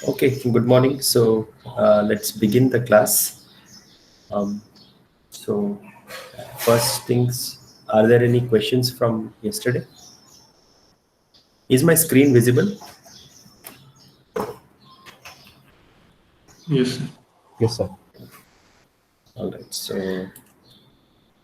Okay, good morning. So let's begin the class. Um, so first things, are there any questions from yesterday? Is my screen visible? Yes, sir. Yes, sir. All right. So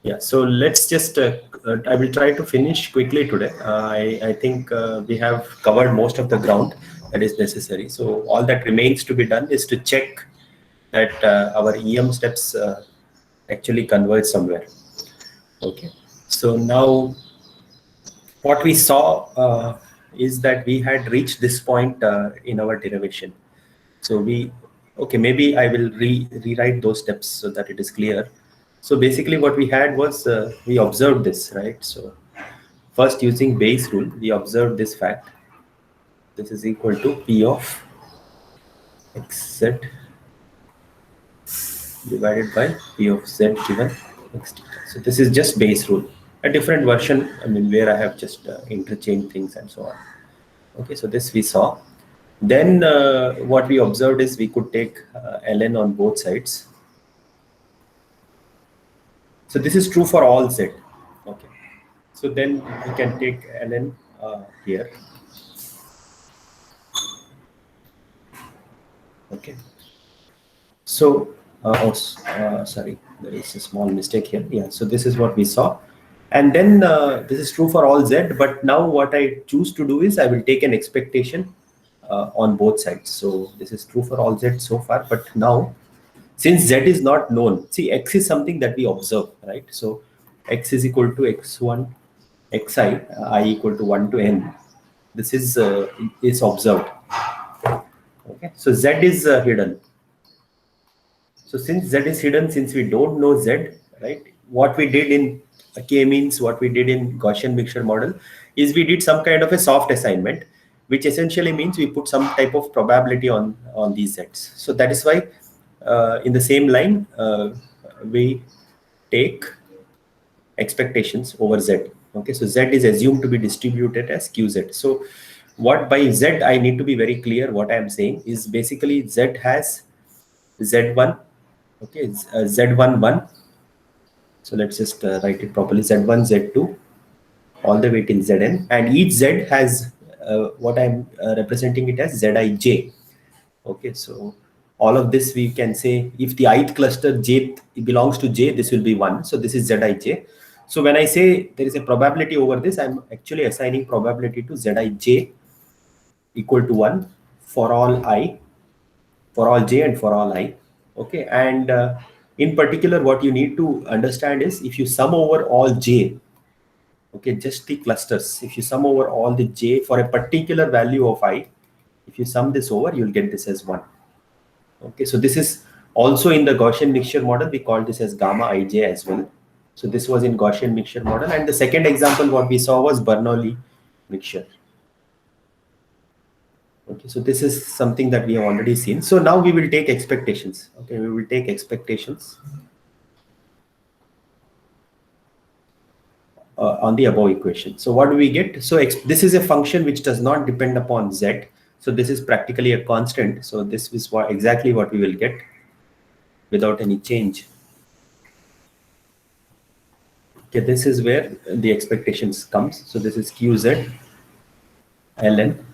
yeah. So let's just. I will try to finish quickly today. I think we have covered most of the ground that is necessary. So all that remains to be done is to check that our EM steps actually converge somewhere. Okay. So now what we saw is that we had reached this point in our derivation. So okay, maybe I will rewrite those steps so that it is clear. So basically what we had was we observed this, right? So first using Bayes rule, we observed this fact. This is equal to P of xz divided by P of z given x theta. So this is just Bayes rule. A different version, I mean, where I have just interchanged things and so on. Okay, so this we saw. Then what we observed is we could take ln on both sides. So this is true for all z. Okay. So then we can take ln here. Okay. So, sorry, there is a small mistake here. Yeah, so this is what we saw. And then this is true for all z, but now what I choose to do is I will take an expectation on both sides. So this is true for all z so far, but now since z is not known, see x is something that we observe, right? So x is equal to x1, xi, I equal to 1 to n. This is observed. Okay, so z is hidden. So since z is hidden, since we don't know z, right? What we did in k-means, what we did in Gaussian mixture model, is we did some kind of a soft assignment, which essentially means we put some type of probability on these z's. So that is why in the same line we take expectations over z. Okay, so z is assumed to be distributed as qz. So what by z I need to be very clear. What I am saying is basically z has z1. Okay, z1 1. So let's just write it properly. Z1, Z2, all the way till Zn, and each Z has what I'm representing it as Zij. Okay, so all of this we can say if the ith cluster J belongs to J, this will be 1. So this is Zij. So when I say there is a probability over this, I'm actually assigning probability to Zij equal to 1 for all I, for all J and for all I. Okay, and in particular what you need to understand is if you sum over all J, okay, just the clusters, if you sum over all the J for a particular value of I, if you sum this over, you'll get this as 1. Okay, so this is also in the Gaussian mixture model, we call this as gamma ij as well. So this was in Gaussian mixture model, and the second example what we saw was Bernoulli mixture. Okay, so this is something that we have already seen. So now we will take expectations. Okay, we will take expectations on the above equation. So what do we get? So this is a function which does not depend upon z. So this is practically a constant. So this is exactly what we will get without any change. Okay, this is where the expectations comes. So this is qz ln.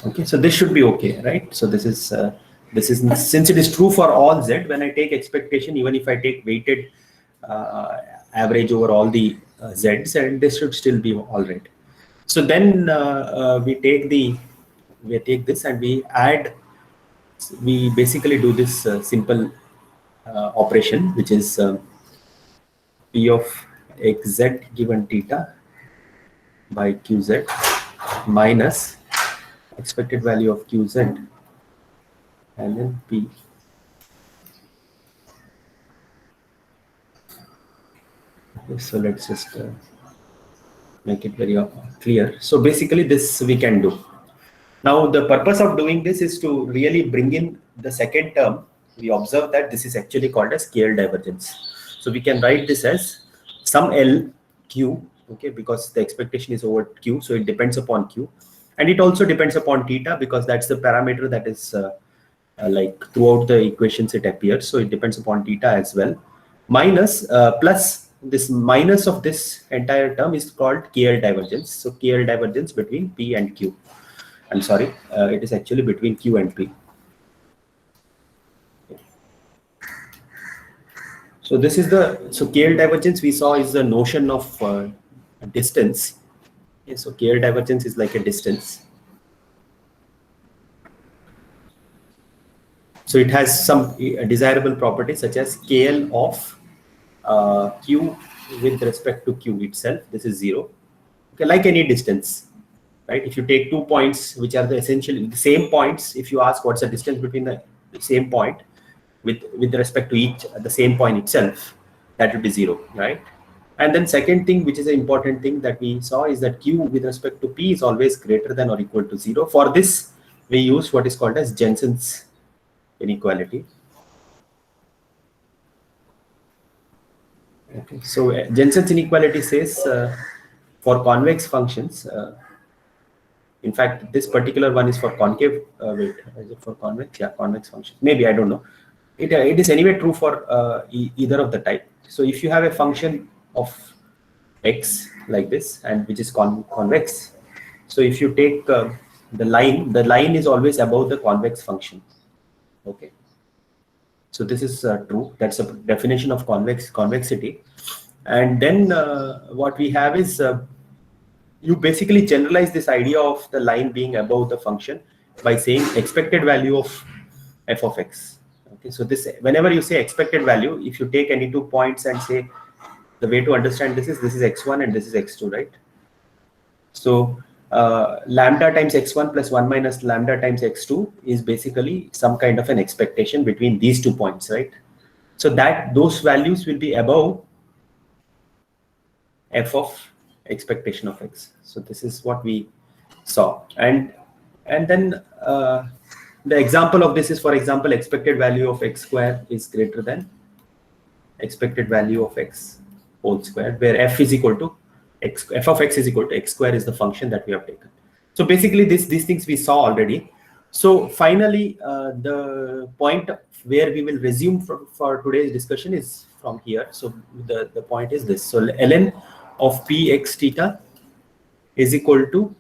Okay, so this should be okay, right? So this is since it is true for all z. When I take expectation, even if I take weighted average over all the z's, and this should still be all right. So then we take this and we add. We basically do this simple operation, which is p of xz given theta by qz minus expected value of qz and then p. Okay, so let's just make it very clear. So basically this we can do. Now the purpose of doing this is to really bring in the second term. We observe that this is actually called as scale divergence. So we can write this as some L Q, okay, because the expectation is over Q, so it depends upon Q, and it also depends upon theta because that's the parameter that is like throughout the equations it appears, so it depends upon theta as well. Minus plus this minus of this entire term is called KL divergence. So KL divergence between P and Q. I'm sorry, it is actually between Q and P. So this is so KL divergence we saw is the notion of distance. Okay, so KL divergence is like a distance. So it has some desirable properties such as KL of Q with respect to Q itself. This is 0. Okay, like any distance, right? If you take 2 points, which are essentially the same points, if you ask what's the distance between the same point with respect to each the same point itself, that will be 0, right? And then second thing, which is an important thing that we saw, is that Q with respect to P is always greater than or equal to 0. For this, we use what is called as Jensen's inequality. Okay, so Jensen's inequality says for convex functions, in fact, this particular one is for concave. Wait, is it for convex? Yeah, convex function. Maybe, I don't know. It is anyway true for either of the type. So if you have a function of x like this, and which is convex, so if you take the line is always above the convex function. Okay. So this is true. That's a definition of convexity. And then what we have is you basically generalize this idea of the line being above the function by saying expected value of f of x. Okay, so this, whenever you say expected value, if you take any 2 points and say the way to understand this is x1 and this is x2, right? So lambda times x1 plus 1 minus lambda times x2 is basically some kind of an expectation between these 2 points, right? So that those values will be above f of expectation of x. So this is what we saw, and then the example of this is, for example, expected value of x square is greater than expected value of x whole square, where f is equal to x, f of x is equal to x square is the function that we have taken. So basically these things we saw already. So finally, the point where we will resume for today's discussion is from here. So the point is this. So ln of p x theta is equal to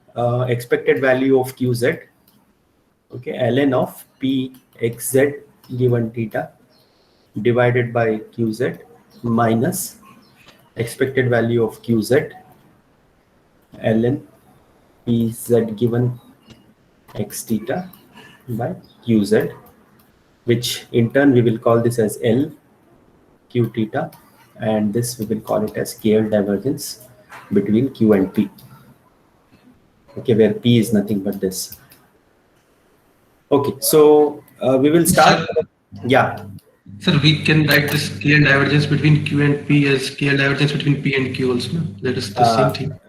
expected value of qz. Okay, ln of p xz given theta divided by qz minus expected value of qz ln pz given x theta by qz, which in turn we will call this as L q theta, and this we will call it as KL divergence between Q and P. Okay, where P is nothing but this. Okay, so we will start. Sir, Yeah. sir, we can write this KL divergence between Q and P as KL divergence between P and Q also. That is the same thing.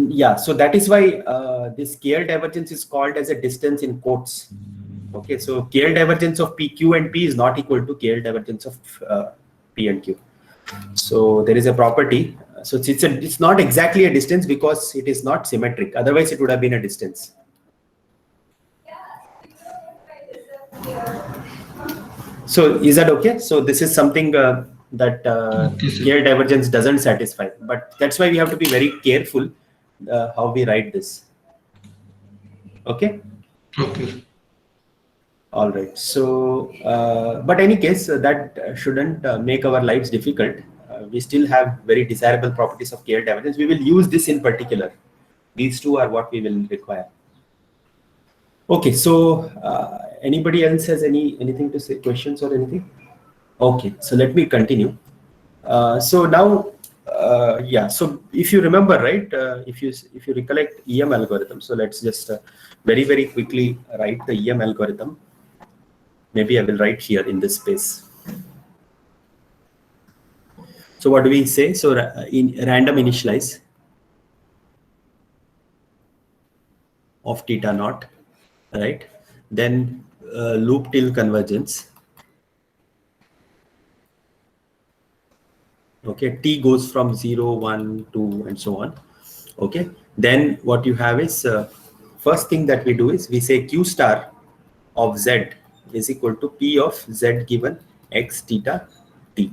Yeah, so that is why this KL divergence is called as a distance in quotes. Okay, so KL divergence of PQ and P is not equal to KL divergence of P and Q. So there is a property. So it's not exactly a distance because it is not symmetric. Otherwise, it would have been a distance. So is that okay? So this is something that KL divergence doesn't satisfy. But that's why we have to be very careful how we write this. Okay. Okay. All right. So, but any case, that shouldn't make our lives difficult. We still have very desirable properties of KL divergence. We will use this in particular. These two are what we will require. Okay. So, anybody else has anything to say, questions or anything? Okay. So let me continue. So now, yeah. So if you remember, right? If you recollect EM algorithm. So let's just very quickly write the EM algorithm. Maybe I will write here in this space. So what do we say? So in random initialize of theta naught, right? Then loop till convergence. Okay, t goes from 0, 1, 2, and so on. Okay, then what you have is first thing that we do is we say q star of z is equal to p of z given x theta t.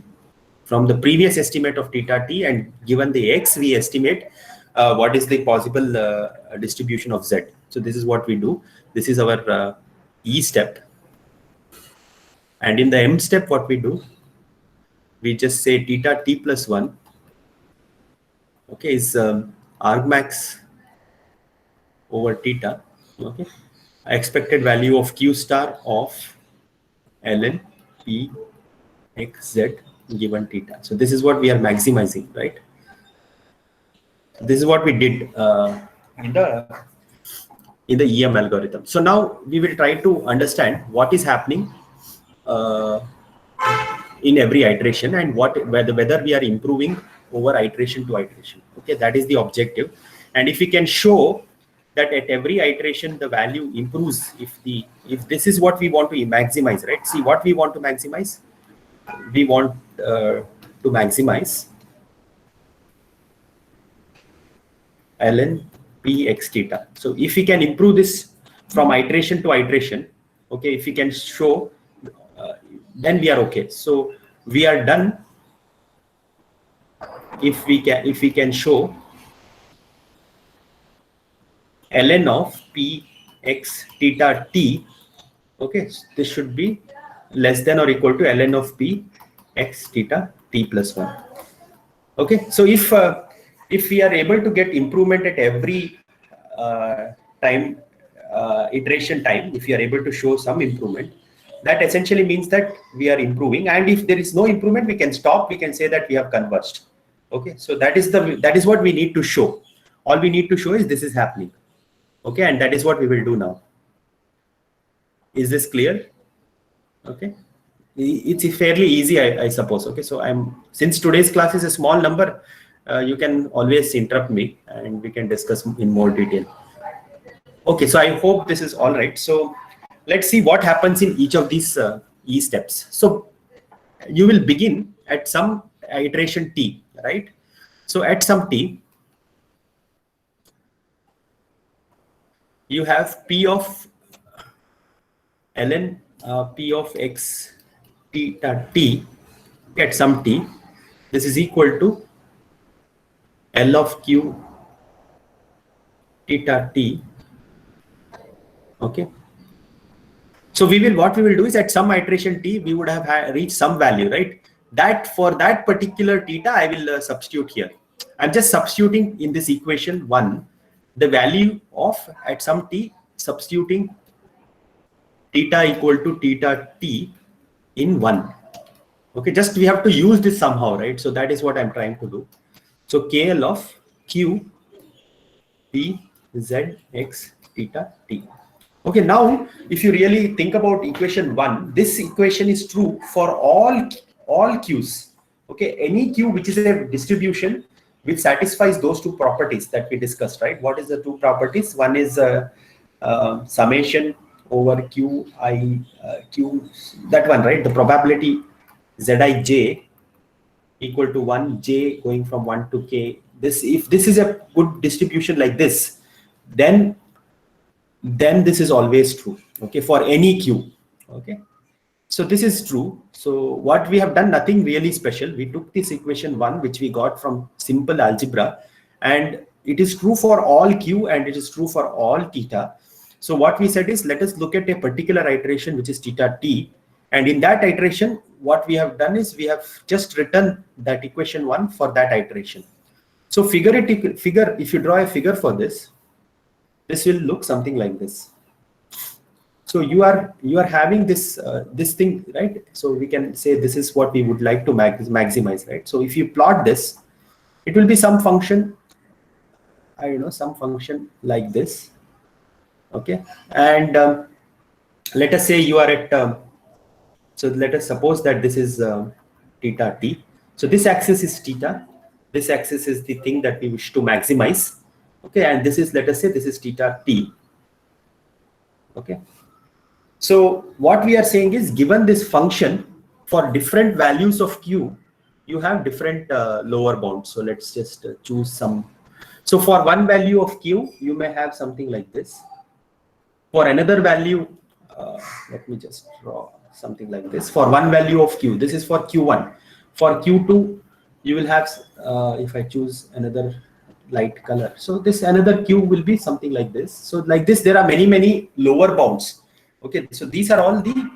From the previous estimate of theta t and given the x, we estimate what is the possible distribution of z. So this is what we do. This is our E step. And in the M step, what we do, we just say theta t plus 1, okay, is argmax over theta, okay, expected value of q star of ln p x z given theta. So this is what we are maximizing, right? This is what we did in the EM algorithm. So now we will try to understand what is happening in every iteration and whether we are improving over iteration to iteration. Okay, that is the objective. And if we can show that at every iteration the value improves, if this is what we want to maximize, right? See what we want to maximize. We want to maximize ln p x theta. So if we can improve this from iteration to iteration, okay, if we can show, then we are okay. So we are done if we can show ln of p x theta t. Okay, so this should be less than or equal to ln of p x theta t plus 1. Okay, so if we are able to get improvement at every time iteration time, if we are able to show some improvement, that essentially means that we are improving. And if there is no improvement, we can stop. We can say that we have converged. Okay, so that is what we need to show. All we need to show is this is happening. Okay, and that is what we will do now. Is this clear? Okay, it's fairly easy, I suppose. Okay, so since today's class is a small number, you can always interrupt me and we can discuss in more detail. Okay, so I hope this is all right. So let's see what happens in each of these E steps. So you will begin at some iteration t, right? So at some t, you have p of ln p of x theta t at some t. This is equal to L of q theta t. Okay. So what we will do is at some iteration t, we would have reached some value, right? That for that particular theta, I will substitute here. I'm just substituting in this equation 1, the value of at some t, substituting theta equal to theta t in 1. Okay, just we have to use this somehow, right? So that is what I'm trying to do. So KL of q p z x theta t. Okay, now if you really think about equation 1, this equation is true for all q's. Okay, any q which is a distribution which satisfies those two properties that we discussed, right? What is the two properties? One is summation over q that one, right? The probability Zij equal to 1 j going from 1 to k. If this is a good distribution like this, then this is always true. Okay, for any q. Okay, so this is true. So what we have done, nothing really special. We took this equation 1 which we got from simple algebra, and it is true for all q and it is true for all theta. So what we said is, let us look at a particular iteration which is theta t, and in that iteration what we have done is we have just written that equation 1 for that iteration. So if you draw a figure for this will look something like this. So you are having this this thing, right? So we can say this is what we would like to maximize, right? So if you plot this, it will be some function, I don't know, some function like this. Okay, and let us say you are at so let us suppose that this is theta t. So this axis is theta, this axis is the thing that we wish to maximize. Okay, and this is, let us say this is theta t. Okay, so what we are saying is, given this function for different values of q, you have different lower bounds. So let's just choose some. So for one value of q, you may have something like this. For another value, let me just draw something like this. For one value of q, this is for q1. For q2, you will have, if I choose another light color, so this another q will be something like this. So like this, there are many lower bounds. Okay, so these are all the,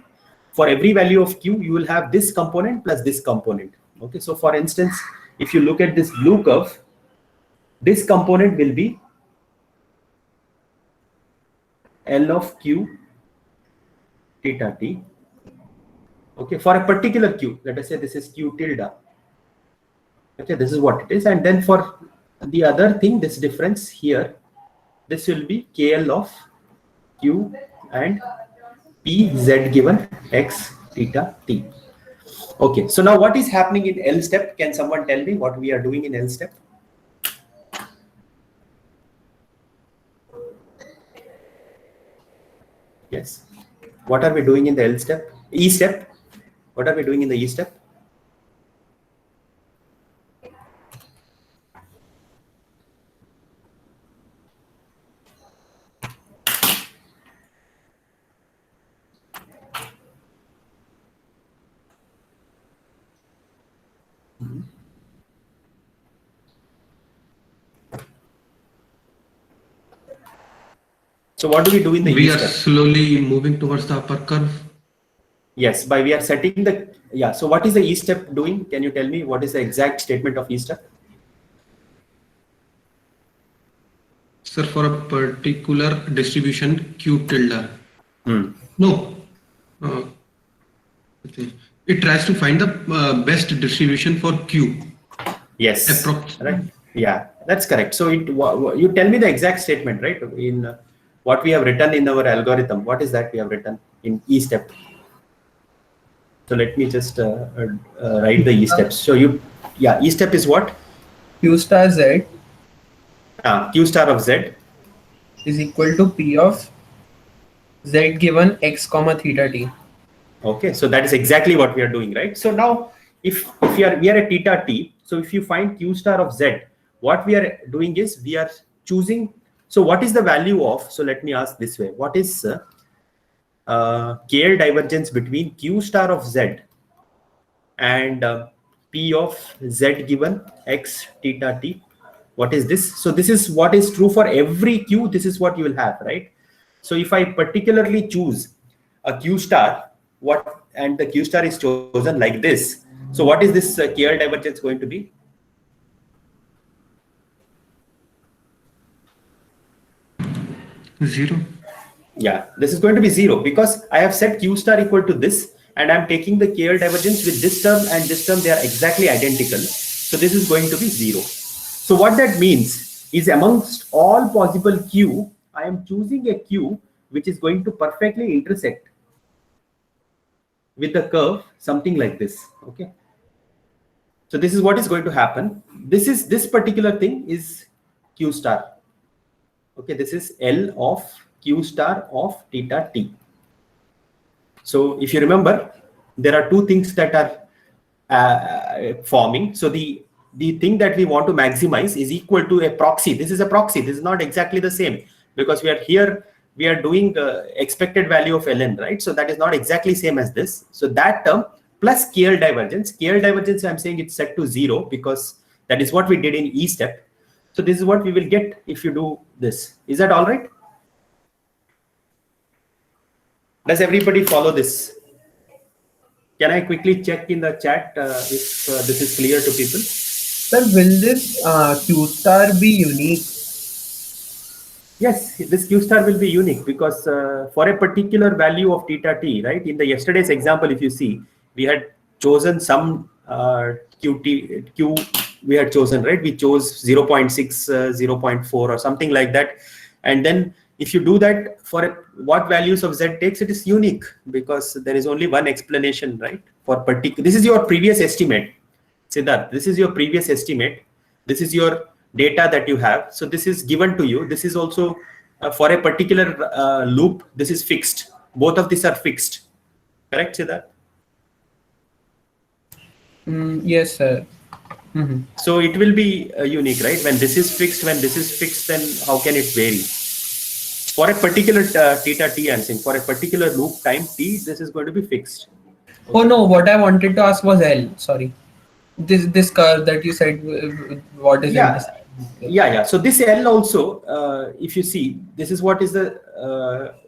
for every value of q, you will have this component plus this component. Okay, so for instance, if you look at this blue curve, this component will be L of q theta t. Okay, for a particular q, let us say this is q tilde. Okay, this is what it is. And then for the other thing, this difference here, this will be KL of q and p z given x theta t. Okay, so now what is happening in L step? Can someone tell me what we are doing in L step? Yes. What are we doing in the L step? E step? What are we doing in the E step? So what do we do in the We E are step? slowly moving towards the upper curve. Yes, by we are setting the, yeah. So what is the E step doing? Can you tell me what is the exact statement of E step? Sir, for a particular distribution q tilde. No. Uh, okay. It tries to find the best distribution for q. Yes. Approx. Right. Yeah, that's correct. So it, you tell me the exact statement, right? In what we have written in our algorithm. What is that we have written in E step? So let me just write the E steps. So you, yeah, E step is what? Q star Z Q star of Z. is equal to P of Z given x comma theta t. Okay, so that is exactly what we are doing, right? So now, if we are at theta t, so if you find Q star of Z, what we are doing is we are choosing. So what is the value of? So let me ask this way: what is KL divergence between Q star of Z and P of Z given x theta t? What is this? So this is what is true for every Q. This is what you will have, right? So if I particularly choose a Q star, what, and the Q star is chosen like this. So what is this KL divergence going to be? Zero. Yeah, this is going to be 0 because I have set Q star equal to this, and I'm taking the KL divergence with this term and this term. They are exactly identical. So this is going to be 0. So what that means is amongst all possible Q, I am choosing a Q which is going to perfectly intersect with the curve, something like this. Okay. So this is what is going to happen. This particular thing is Q star. Okay, this is L of Q star of theta t. So if you remember, there are two things that are forming. So the thing that we want to maximize is equal to a proxy. This is a proxy. This is not exactly the same because we are here. We are doing expected value of ln, right? So that is not exactly same as this. So that term plus KL divergence. KL divergence, I'm saying it's set to 0 because that is what we did in E step. So this is what we will get if you do this. Is that all right? Does everybody follow this? Can I quickly check in the chat if this is clear to people? Sir, will this Q star be unique? Yes, this Q star will be unique because for a particular value of theta t, right? In the yesterday's example, if you see, we had chosen some Q we had chosen, right? We chose 0.6, 0.4 or something like that. And then if you do that for what values of Z takes, it is unique because there is only one explanation, right? For particular, this is your previous estimate. Siddharth, this is your previous estimate. This is your data that you have. So this is given to you. This is also for a particular loop. This is fixed. Both of these are fixed. Correct, Siddharth? Yes, sir. Mhm. So it will be unique, right? When this is fixed, then how can it vary? For a particular theta t, I'm saying for a particular loop time t, this is going to be fixed. Oh Okay. no, what I wanted to ask was L. Sorry, this curve that you said. What is it? Yeah, yeah. So this L also, if you see, this is what is the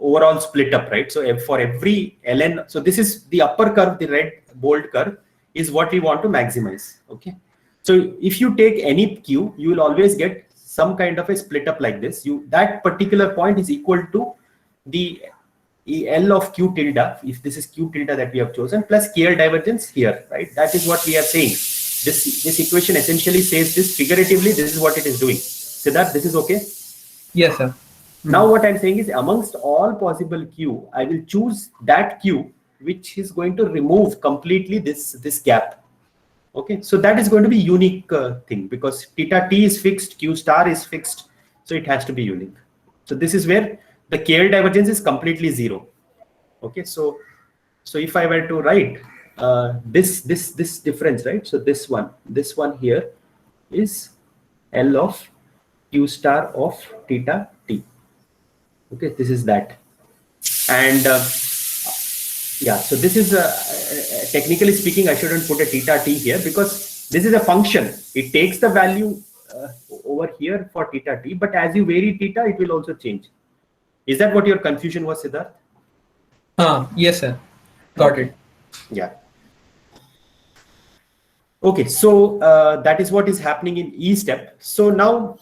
overall split up, right? So for every ln, so this is the upper curve, the red bold curve is what we want to maximize. Okay. So if you take any q, you will always get some kind of a split up like this. That particular point is equal to the L of q tilde, if this is q tilde that we have chosen, plus KL divergence here, right? That is what we are saying. This equation essentially says this figuratively, this is what it is doing. Siddharth, this is okay? Yes, sir. Now what I'm saying is amongst all possible q, I will choose that q which is going to remove completely this gap. Okay, so that is going to be unique thing because theta t is fixed, q star is fixed, so it has to be unique. So this is where the KL divergence is completely zero. Okay, so if I were to write this difference, right? So this one here is L of q star of theta t. Okay, this is that, and yeah, so this is technically speaking, I shouldn't put a theta t here because this is a function. It takes the value over here for theta t, but as you vary theta, it will also change. Is that what your confusion was, Siddharth? Yes, sir. Got it. Yeah. Okay, so that is what is happening in E step. So now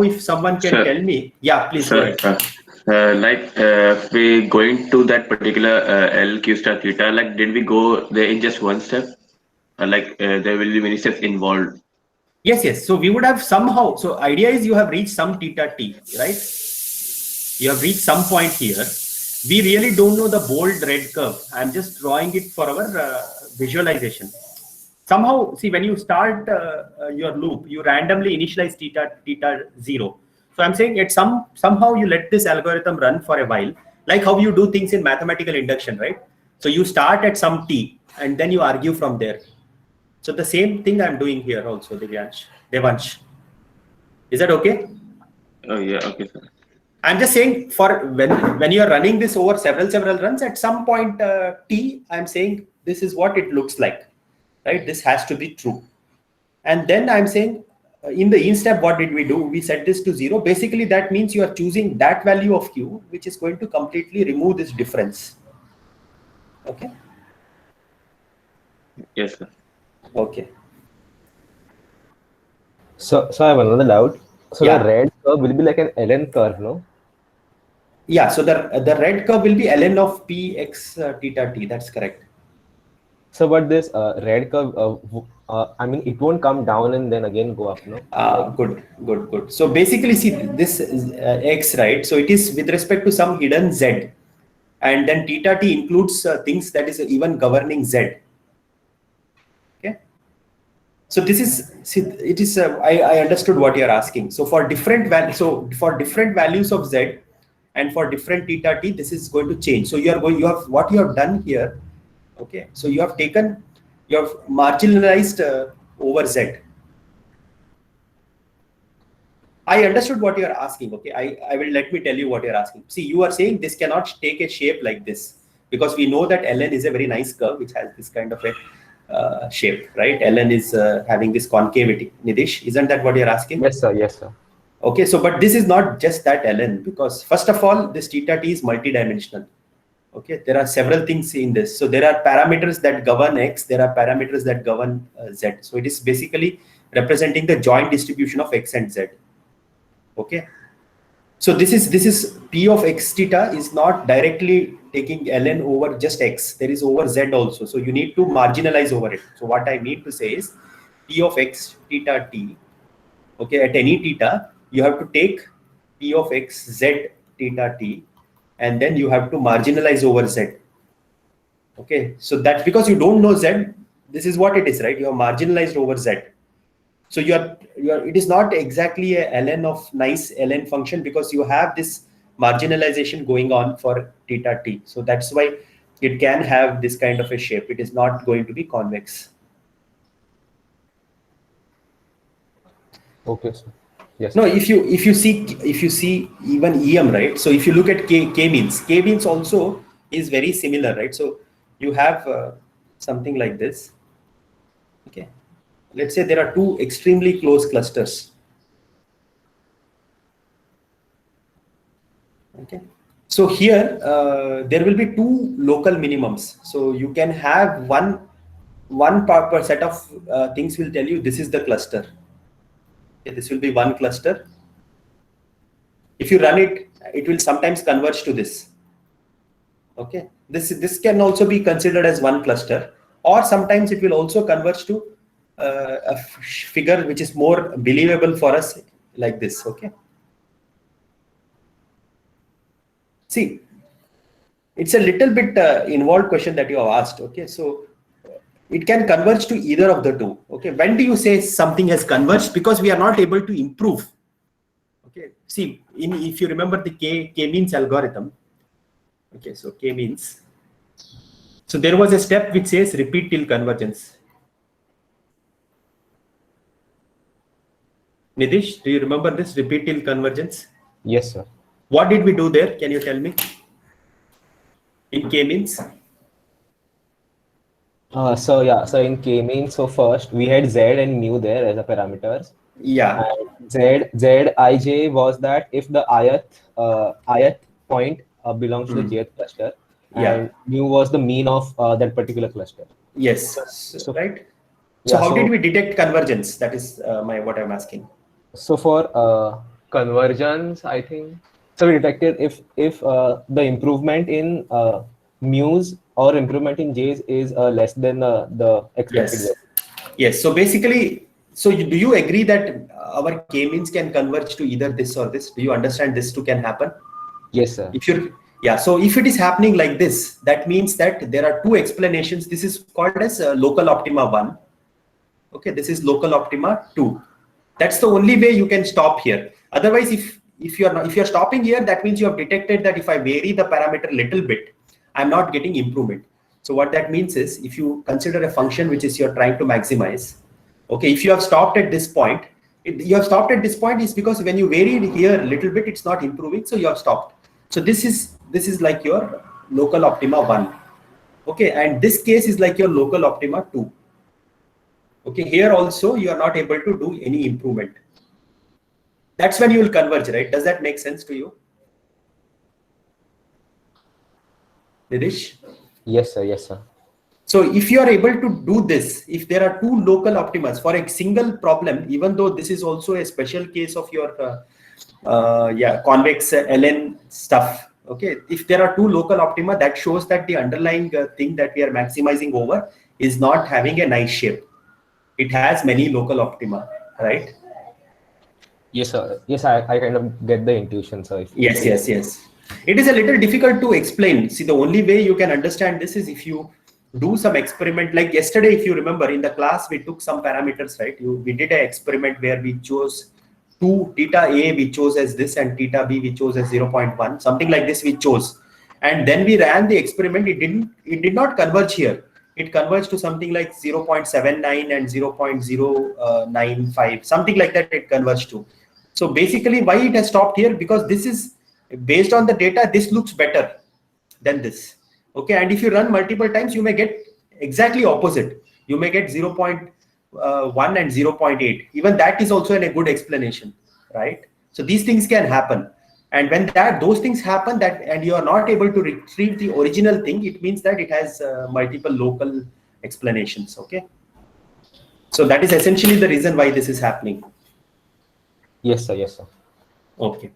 if someone can tell me, yeah, please go ahead. If we going to that particular L Q star theta, like did we go there in just one step? There will be many steps involved. Yes. So we would have somehow. So idea is you have reached some theta t, right? You have reached some point here. We really don't know the bold red curve. I'm just drawing it for our visualization. Somehow, see, when you start your loop, you randomly initialize theta 0. So I'm saying somehow you let this algorithm run for a while, like how you do things in mathematical induction, right? So you start at some t and then you argue from there. So the same thing I'm doing here also, Devansh. Is that okay? Oh yeah, okay, sir. I'm just saying for when you are running this over several runs, at some point t, I'm saying this is what it looks like. Right, this has to be true, and then I'm saying in the in step, what did we do? We set this to 0. Basically, that means you are choosing that value of q, which is going to completely remove this difference. Okay. Yes, sir. Okay. So I have another doubt. So Yeah. the red curve will be like an ln curve, no? Yeah. So the red curve will be ln of p x theta t. That's correct. So, but this red curve, I mean, it won't come down and then again go up, no? Good. So basically, see, this is x, right? So it is with respect to some hidden z, and then theta t includes things that is even governing z. Okay. So this is, see, it is. I understood what you are asking. So for different values of z, and for different theta t, this is going to change. So what you have done here. Okay, so you have marginalized over z. I understood what you are asking. Okay, let me tell you what you are asking. See, you are saying this cannot take a shape like this because we know that ln is a very nice curve which has this kind of a shape, right? ln is having this concavity. Nidish, isn't that what you are asking? Yes, sir. Yes, sir. Okay, so but this is not just that ln, because first of all, this theta t is multidimensional. Okay, there are several things in this. So there are parameters that govern x, there are parameters that govern z. So it is basically representing the joint distribution of x and z. Okay, so this is p of x theta is not directly taking ln over just x. There is over z also. So you need to marginalize over it. So what I need to say is p of x theta t. Okay, at any theta, you have to take p of x z theta t, and then you have to marginalize over z. Okay, so that's because you don't know z. This is what it is, right? You are marginalized over z. So it is not exactly a ln of nice ln function because you have this marginalization going on for theta t. So that's why it can have this kind of a shape. It is not going to be convex. Okay, sir. Yes. No, if you see even EM, right? So if you look at K means also is very similar, right? So you have something like this. Okay, let's say there are two extremely close clusters. Okay, so here there will be two local minimums. So you can have one per set of things will tell you this is the cluster. Okay, this will be one cluster. If you run it, it will sometimes converge to this. Okay, this can also be considered as one cluster, or sometimes it will also converge to a figure which is more believable for us, like this. Okay. See, it's a little bit involved question that you have asked. Okay, so it can converge to either of the two. Okay, when do you say something has converged? Because we are not able to improve. Okay, see, if you remember the k-means algorithm. Okay, so k-means. So there was a step which says repeat till convergence. Nidish, do you remember this? Repeat till convergence? Yes, sir. What did we do there? Can you tell me? In k-means? So in k-means, so first we had z and mu there as a parameters. Yeah. And Zij was that if the ith point belongs to the jth cluster, and mu was the mean of that particular cluster. Yes. So right. So how did we detect convergence? That is what I'm asking. So for convergence, I think so we detected if the improvement in mu's or improvement in j's is less than the expected value. Yes. So basically, do you agree that our k-means can converge to either this or this? Do you understand this too can happen? Yes, sir. So if it is happening like this, that means that there are two explanations. This is called as local optima 1. Okay, this is local optima 2. That's the only way you can stop here. Otherwise, if you're stopping here, that means you have detected that if I vary the parameter a little bit, I'm not getting improvement. So what that means is, if you consider a function which is you're trying to maximize, okay, if you have stopped at this point, is because when you vary it here a little bit, it's not improving, so you have stopped. So this is like your local optima 1. Okay, and this case is like your local optima 2. Okay, here also you are not able to do any improvement. That's when you will converge, right? Does that make sense to you? Nidish? Yes, sir. Yes, sir. So if you are able to do this, if there are two local optimas for a single problem, even though this is also a special case of your convex ln stuff. Okay, if there are two local optima, that shows that the underlying thing that we are maximizing over is not having a nice shape. It has many local optima, right? Yes, sir. Yes, I kind of get the intuition, sir. Yes. It is a little difficult to explain. See, the only way you can understand this is if you do some experiment. Like yesterday, if you remember in the class, we took some parameters, right? We did an experiment where we chose theta A we chose as this, and theta B we chose as 0.1, something like this we chose. And then we ran the experiment. It did not converge here. It converged to something like 0.79 and 0.095, something like that it converged to. So basically why it has stopped here, because this is based on the data, this looks better than this. Okay, and if you run multiple times, you may get exactly opposite. You may get 0.1 and 0.8. Even that is also a good explanation, right? So these things can happen. And when those things happen, and you are not able to retrieve the original thing, it means that it has multiple local explanations. Okay, so that is essentially the reason why this is happening. Yes, sir. Yes, sir. Okay,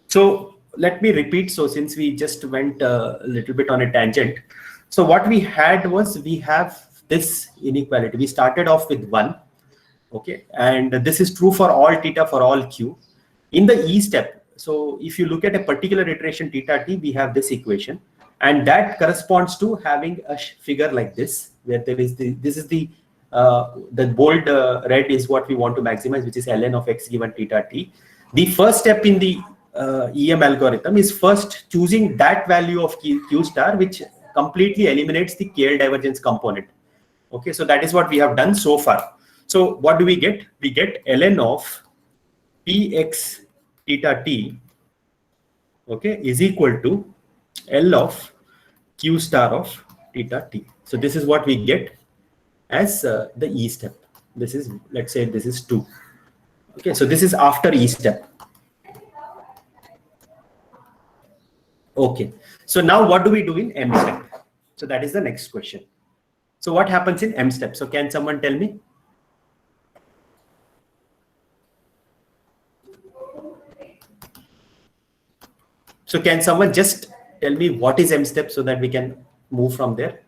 so let me repeat. So since we just went a little bit on a tangent, so what we had was, we have this inequality. We started off with 1. Okay, and this is true for all theta for all q. In the E step, so if you look at a particular iteration theta t, we have this equation, and that corresponds to having a figure like this, where there is the bold red is what we want to maximize, which is ln of x given theta t. The first step in the EM algorithm is first choosing that value of q star, which completely eliminates the KL divergence component. Okay, so that is what we have done so far. So what do we get? We get ln of px theta t, okay, is equal to L of q star of theta t. So this is what we get as the E step. This is, let's say this is 2. Okay, so this is after E step. Okay, so now what do we do in M step? So that is the next question. So what happens in M step? So can someone tell me? So can someone just tell me what is M step so that we can move from there?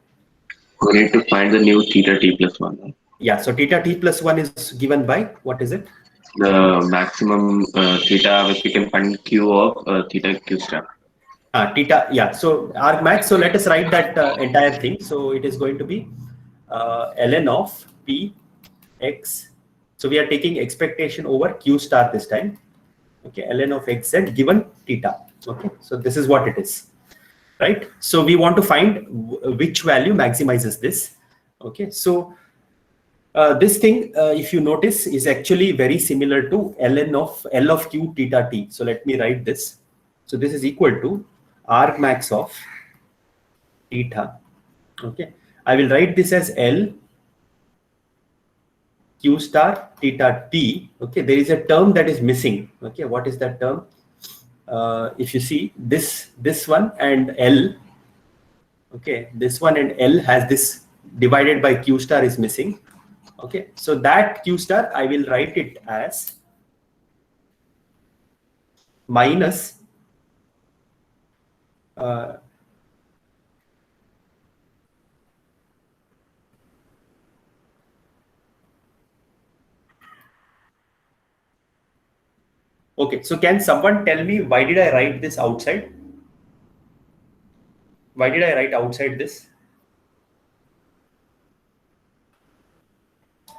We need to find the new theta t plus 1. Yeah, so theta t plus 1 is given by, what is it? The maximum theta which we can find q of theta q star. Theta, yeah, so argmax, so let us write that entire thing. So it is going to be ln of p x. So we are taking expectation over q star this time. Okay, ln of xz given theta. Okay, so this is what it is, right? So we want to find which value maximizes this. Okay, so this thing, if you notice, is actually very similar to ln of L of q theta t. So let me write this. So this is equal to argmax of theta. Okay, I will write this as L q star theta t. Okay, there is a term that is missing. Okay, what is that term? If you see this one and L, okay, this one and L has this divided by q star is missing. Okay, so that q star I will write it as minus okay, so can someone tell me why did I write this outside? Why did I write outside this?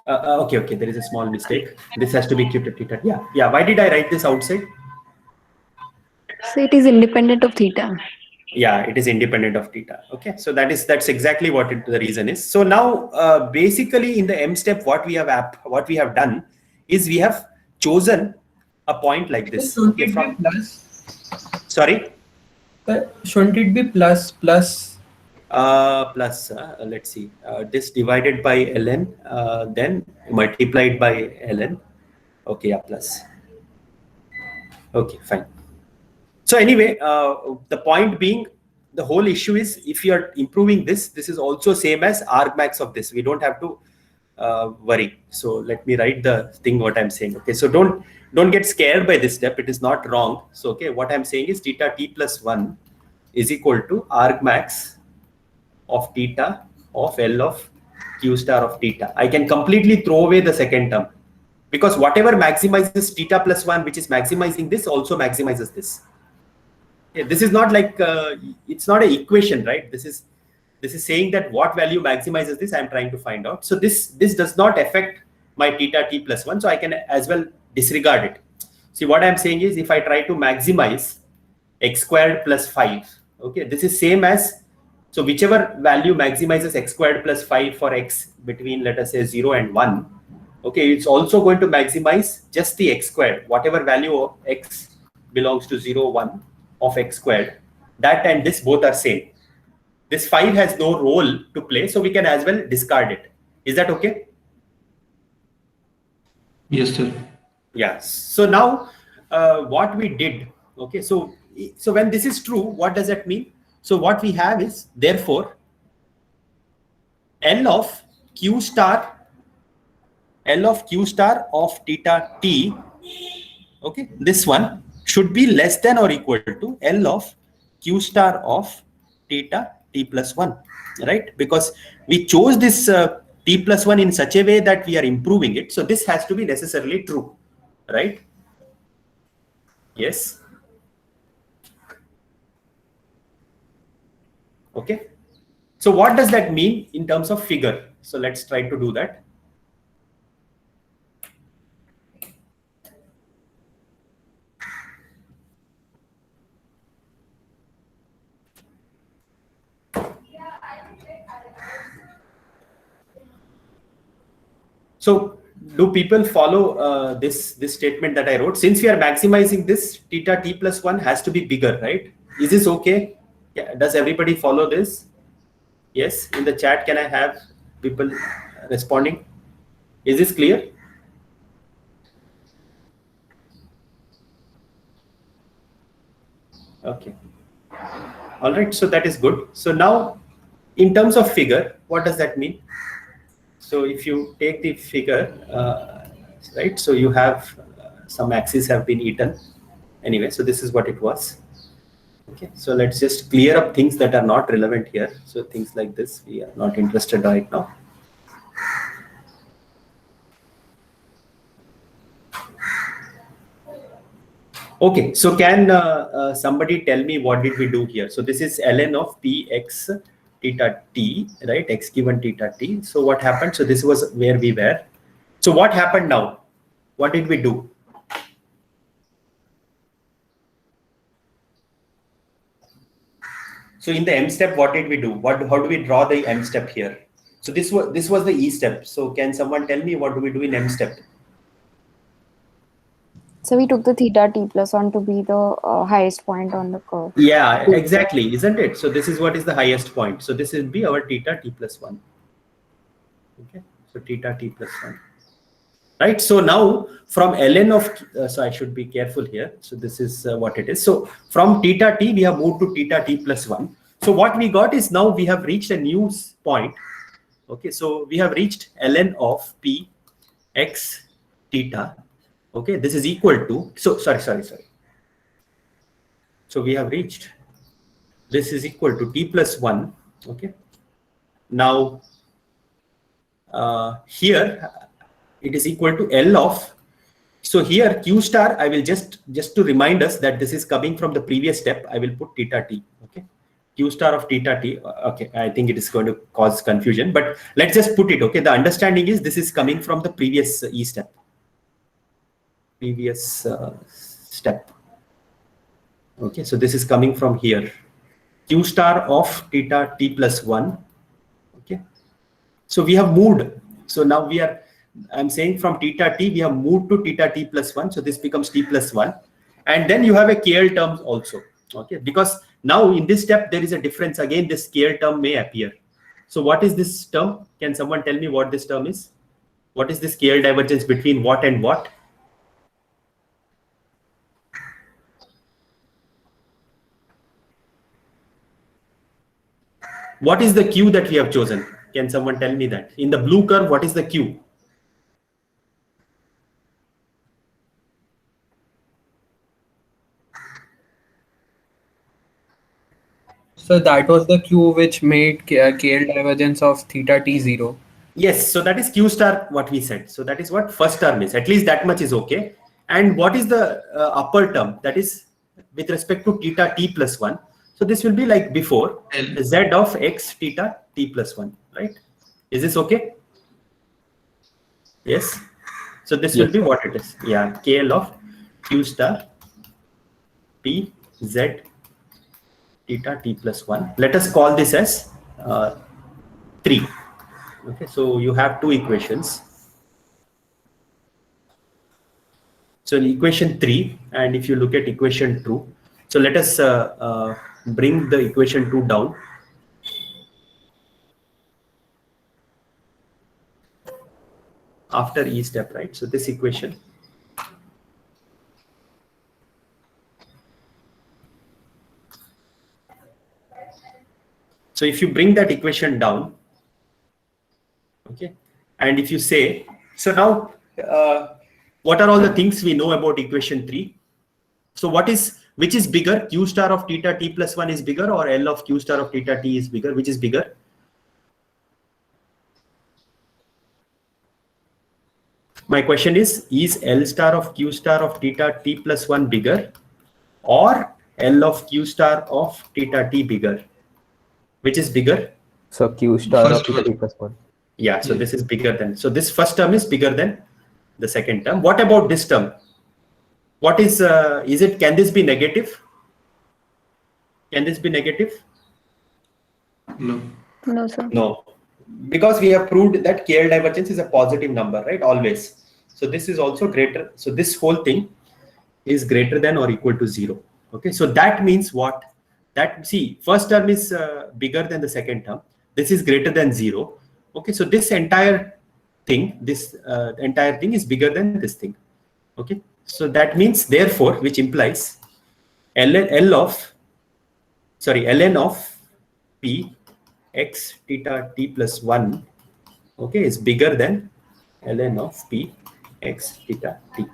Okay, there is a small mistake. This has to be kept at theta. Yeah. Why did I write this outside? So it is independent of theta. Yeah, it is independent of theta. Okay, so that's exactly what the reason is. So now, basically, in the M step, what we have done is we have chosen a point like this. Shouldn't Okay, it from be plus? sorry, Shouldn't it be plus plus? plus. Let's see. This divided by ln, then multiplied by ln. Okay, yeah, plus. Okay, fine. So anyway, the point being, the whole issue is if you are improving this is also same as argmax of this. We don't have to worry. So let me write the thing what I'm saying. Okay, so don't get scared by this step. It is not wrong. So okay, what I'm saying is theta t plus 1 is equal to argmax of theta of L of q star of theta. I can completely throw away the second term because whatever maximizes theta plus 1, which is maximizing this, also maximizes this. Yeah, this is not like it's not an equation, right? This is saying that what value maximizes this I'm trying to find out. So this does not affect my theta t plus 1, so I can as well disregard it. See, what I'm saying is if I try to maximize x squared plus 5, okay, this is same as, so whichever value maximizes x squared plus 5 for x between, let us say, 0 and 1, okay, it's also going to maximize just the x squared, whatever value of x belongs to 0, 1 of x squared, that and this both are same. This 5 has no role to play, so we can as well discard it. Is that okay? Yes, sir. Yeah. So now what we did, okay, so when this is true, what does that mean? So what we have is, therefore, L of q star of theta t, okay, this one should be less than or equal to L of q star of theta t plus 1, right? Because we chose this t plus 1 in such a way that we are improving it. So this has to be necessarily true, right? Yes. Okay. So what does that mean in terms of figure? So let's try to do that. So do people follow this statement that I wrote? Since we are maximizing this, theta t plus 1 has to be bigger, right? Is this okay? Yeah. Does everybody follow this? Yes. In the chat, can I have people responding? Is this clear? Okay. All right. So that is good. So now, in terms of figure, what does that mean? So if you take the figure, right, so you have some axes have been eaten. Anyway, so this is what it was. Okay, so let's just clear up things that are not relevant here. So things like this, we are not interested right now. Okay, so can somebody tell me what did we do here? So this is ln of px theta t, right? X given theta t. So what happened? So this was where we were. So what happened now? What did we do? So in the m step, what did we do? How do we draw the m step here? So this was the e step. So can someone tell me what do we do in m step? So we took the theta t plus 1 to be the highest point on the curve. Yeah, exactly, isn't it? So this is what is the highest point. So this will be our theta t plus 1. Okay, so theta t plus 1. Right, so now from ln of, so I should be careful here. So this is what it is. So from theta t, we have moved to theta t plus 1. So what we got is now we have reached a new point. Okay, so we have reached ln of p x theta. Okay, this is equal to, so sorry. So we have reached, this is equal to t plus 1. Okay, now here it is equal to L of, so here Q star, I will just to remind us that this is coming from the previous step, I will put theta t. Okay, Q star of theta t. Okay, I think it is going to cause confusion, but let's just put it. Okay, the understanding is this is coming from the previous E step. Okay, so this is coming from here. Q star of theta t plus 1. Okay, so we have moved. So now we are, I'm saying from theta t, we have moved to theta t plus 1. So this becomes t plus 1. And then you have a KL term also. Okay, because now in this step, there is a difference. Again, this KL term may appear. So what is this term? Can someone tell me what this term is? What is this KL divergence between what and what? What is the Q that we have chosen? Can someone tell me that? In the blue curve, what is the Q? So that was the Q which made KL divergence of theta t 0. Yes, so that is Q star, what we said. So that is what first term is. At least that much is okay. And what is the upper term? That is with respect to theta t plus 1. So this will be like before, z of x theta t plus 1, right? Is this okay? Yes. So this will be what it is. Yeah, KL of Q star p z theta t plus 1. Let us call this as 3. Okay, so you have two equations. So in equation 3, and if you look at equation 2, so let us bring the equation 2 down. After E step, right? So this equation. So if you bring that equation down, okay, and if you say, so now, what are all the things we know about equation 3? So which is bigger? Q star of theta t plus 1 is bigger, or L of Q star of theta t is bigger? Which is bigger? My question is L star of Q star of theta t plus 1 bigger, or L of Q star of theta t bigger? Which is bigger? So Q star First of one. t plus 1. Yeah, so this is bigger than, so this first term is bigger than the second term. What about this term? What is it, can this be negative? Can this be negative? No. No, sir. No, because we have proved that KL divergence is a positive number, right? Always. So this is also greater. So this whole thing is greater than or equal to 0. Okay, so that means what? That, see, first term is bigger than the second term. This is greater than 0. Okay, so this entire thing, is bigger than this thing. Okay, so that means, therefore, which implies ln of p x theta t plus 1, okay, is bigger than ln of p x theta t.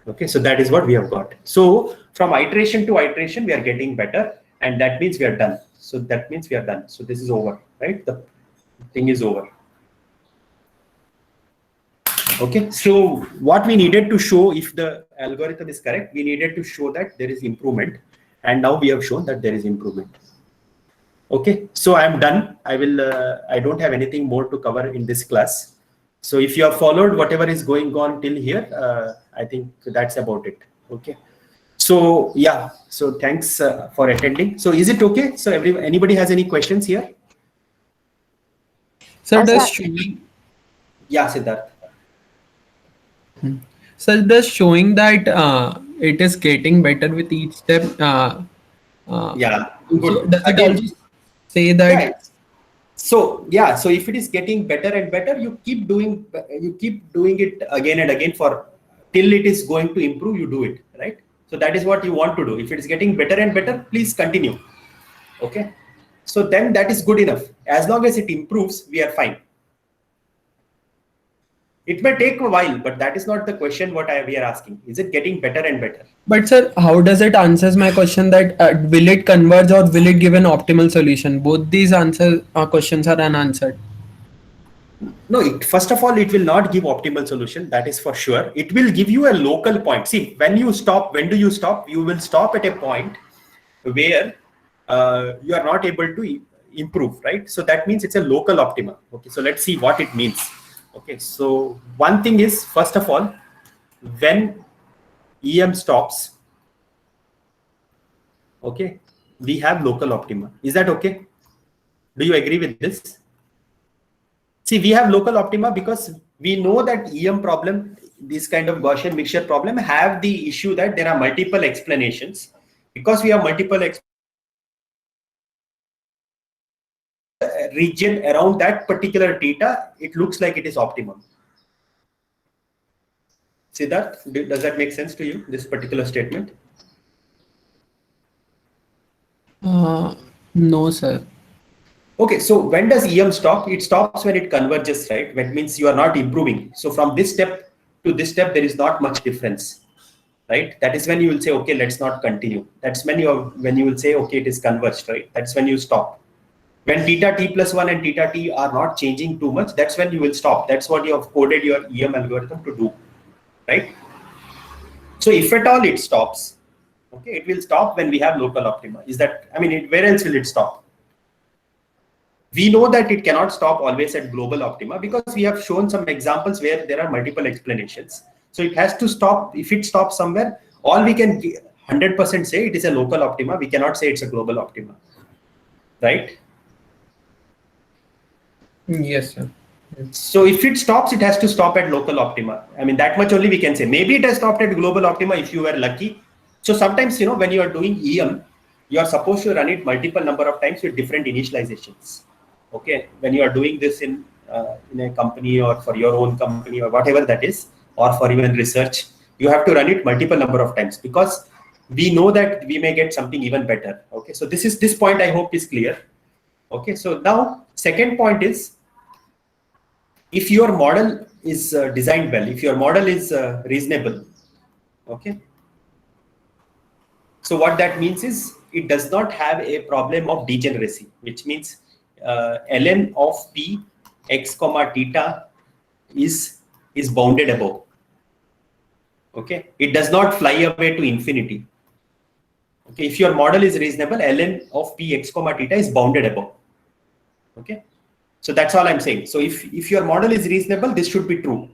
Okay, so that is what we have got. So from iteration to iteration, we are getting better, and that means we are done. So that means we are done. So this is over, right? The thing is over. Okay, so what we needed to show, if the algorithm is correct, we needed to show that there is improvement, and now we have shown that there is improvement. Okay, so I am done. I don't have anything more to cover in this class. So if you have followed whatever is going on till here, I think that's about it. Okay, so yeah, so thanks for attending. So is it okay? So anybody has any questions here? So Yes, does sir. showing, Yeah, Siddharth. so does showing that it is getting better with each step. Yeah, So good. does it Again, also say that? yeah, so yeah, so if it is getting better and better, you keep doing it again and again for till it is going to improve. You do it, right? So that is what you want to do. If it is getting better and better, please continue. Okay, so then that is good enough. As long as it improves, we are fine. It may take a while, but that is not the question what we are asking. Is it getting better and better? But sir, how does it answers my question that will it converge or will it give an optimal solution? Both these questions are unanswered. No, first of all, it will not give optimal solution. That is for sure. It will give you a local point. See, when do you stop? You will stop at a point where you are not able to improve, right? So that means it's a local optima. Okay, so let's see what it means. Okay, so one thing is, first of all, when EM stops, okay, we have local optima. Is that okay? Do you agree with this? See, we have local optima because we know that EM problem, this kind of Gaussian mixture problem, have the issue that there are multiple explanations. Because we have multiple region around that particular theta, it looks like it is optimum. Siddharth, does that make sense to you, this particular statement? No, sir. Okay, so when does EM stop? It stops when it converges, right? That means you are not improving. So from this step to this step, there is not much difference, right? That is when you will say, okay, let's not continue. That's when you will say, okay, it is converged, right? That's when you stop. When theta t plus 1 and theta t are not changing too much, that's when you will stop. That's what you have coded your EM algorithm to do, right? So if at all it stops, okay, it will stop when we have local optima. Is that, I mean, where else will it stop? We know that it cannot stop always at global optima because we have shown some examples where there are multiple explanations. So it has to stop. If it stops somewhere, all we can 100% say it is a local optima. We cannot say it's a global optima, right? Yes, sir. So if it stops, it has to stop at local optima. I mean, that much only we can say. Maybe it has stopped at global optima if you were lucky. So sometimes, you know, when you are doing EM, you are supposed to run it multiple number of times with different initializations. Okay, when you are doing this in a company or for your own company or whatever that is, or for even research, you have to run it multiple number of times because we know that we may get something even better. Okay, so this point I hope is clear. Okay, so now second point is, if your model is designed well, if your model is reasonable, okay. So what that means is it does not have a problem of degeneracy, which means ln of p x comma theta is bounded above. Okay, it does not fly away to infinity. Okay, if your model is reasonable, ln of p x comma theta is bounded above. Okay, so that's all I'm saying. So if your model is reasonable, this should be true.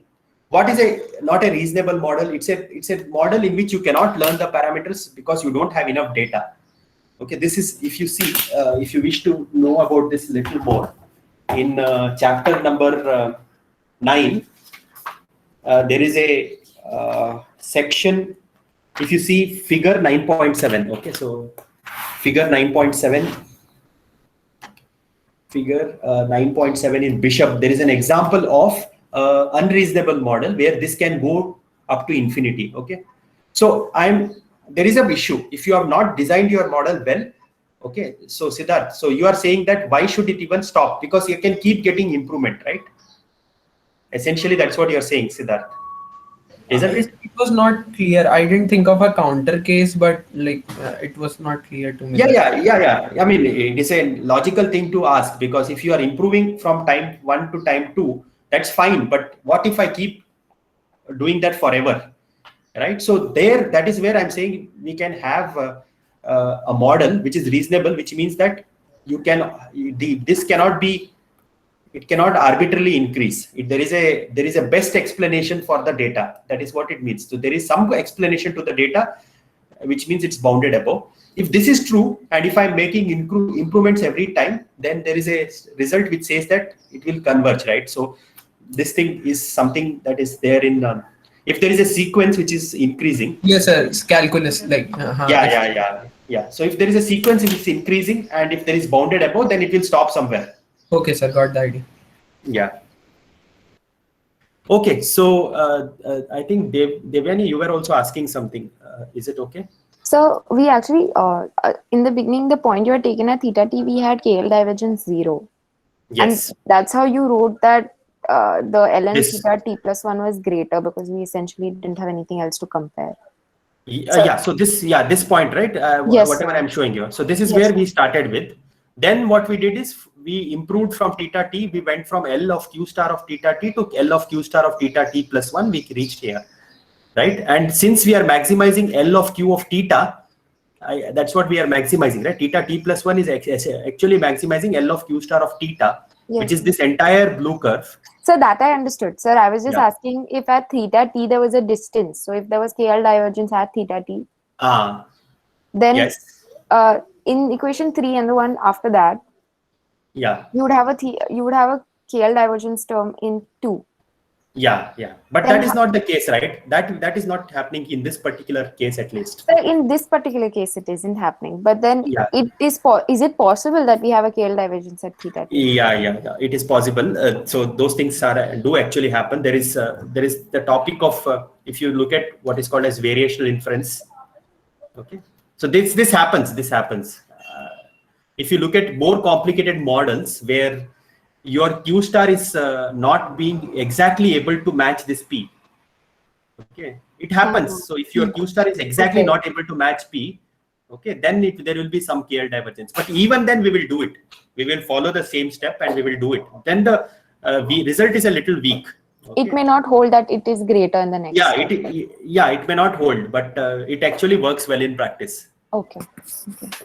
What is not a reasonable model? It's a model in which you cannot learn the parameters because you don't have enough data. Okay, this is, if you see, if you wish to know about this little more, in chapter number 9, there is a section. If you see figure 9.7, okay, so figure 9.7, figure 9.7 in Bishop, there is an example of unreasonable model where this can go up to infinity. Okay, so there is a issue if you have not designed your model well. Okay, so Siddharth, so you are saying that why should it even stop? Because you can keep getting improvement, right? Essentially, that's what you're saying, Siddharth. Isn't it? It was not clear. I didn't think of a counter case, but like it was not clear to me. Yeah. I mean, it is a logical thing to ask, because if you are improving from time 1 to time 2, that's fine. But what if I keep doing that forever, right? So that is where I'm saying we can have a model which is reasonable, which means that this cannot be. It cannot arbitrarily increase. There is a best explanation for the data. That is what it means. So there is some explanation to the data, which means it's bounded above. If this is true, and if I'm making improvements every time, then there is a result which says that it will converge, right? So this thing is something that is there in. If there is a sequence which is increasing. Yes, sir. It's calculus, like. Yeah. So if there is a sequence which is increasing, and if there is bounded above, then it will stop somewhere. Okay, sir, got the idea. Yeah. Okay, so I think Devyani, you were also asking something. Is it okay? So we actually, in the beginning, the point you had taken at theta t, we had KL divergence 0. Yes. And that's how you wrote that the ln This- theta t plus 1 was greater, because we essentially didn't have anything else to compare. So this point, right? Yes, Whatever sir. I'm showing you. So this is Yes, where sir. we started with. Then what we did is we improved from theta t. We went from L of q star of theta t to L of q star of theta t plus 1. We reached here, right? And since we are maximizing L of q of theta, that's what we are maximizing, right? Theta t plus 1 is actually maximizing L of q star of theta, which Yes. is this entire blue curve. So that I understood. Sir, I was just Yeah. asking if at theta t there was a distance. So if there was KL divergence at theta t, then Yes. In equation 3 and the one after that, Yeah. you would have a KL divergence term in 2. Yeah. But Then that is not the case, right? That is not happening in this particular case, at least. So in this particular case, it isn't happening. But then Yeah. is it possible that we have a KL divergence at theta t? Yeah. It is possible. So those things do actually happen. There is the topic of if you look at what is called as variational inference. Okay. So this happens. If you look at more complicated models where your q star is not being exactly able to match this p. Okay, it happens. So if your q star is exactly not able to match p, okay, then there will be some KL divergence. But even then, we will do it. We will follow the same step and we will do it. Then the result is a little weak. Okay? It may not hold that it is greater in the next step. It may not hold, but it actually works well in practice. Okay.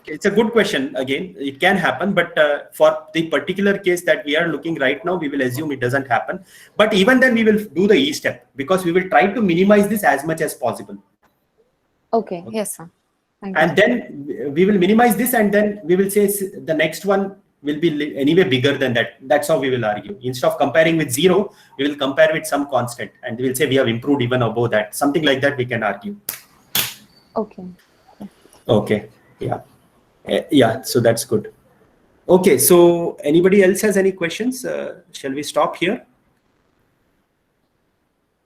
It's a good question. Again, it can happen, but for the particular case that we are looking right now, we will assume it doesn't happen. But even then, we will do the E step, because we will try to minimize this as much as possible. Okay. Yes, sir. Thank you. And then we will minimize this, and then we will say the next one will be anyway bigger than that. That's how we will argue. Instead of comparing with 0, we will compare with some constant, and we will say we have improved even above that. Something like that we can argue. Okay. Yeah. So that's good. Okay. So anybody else has any questions? Shall we stop here?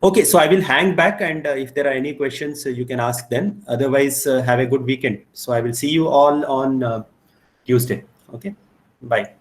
Okay. So I will hang back, and if there are any questions, you can ask them. Otherwise, have a good weekend. So I will see you all on Tuesday. Okay. Bye.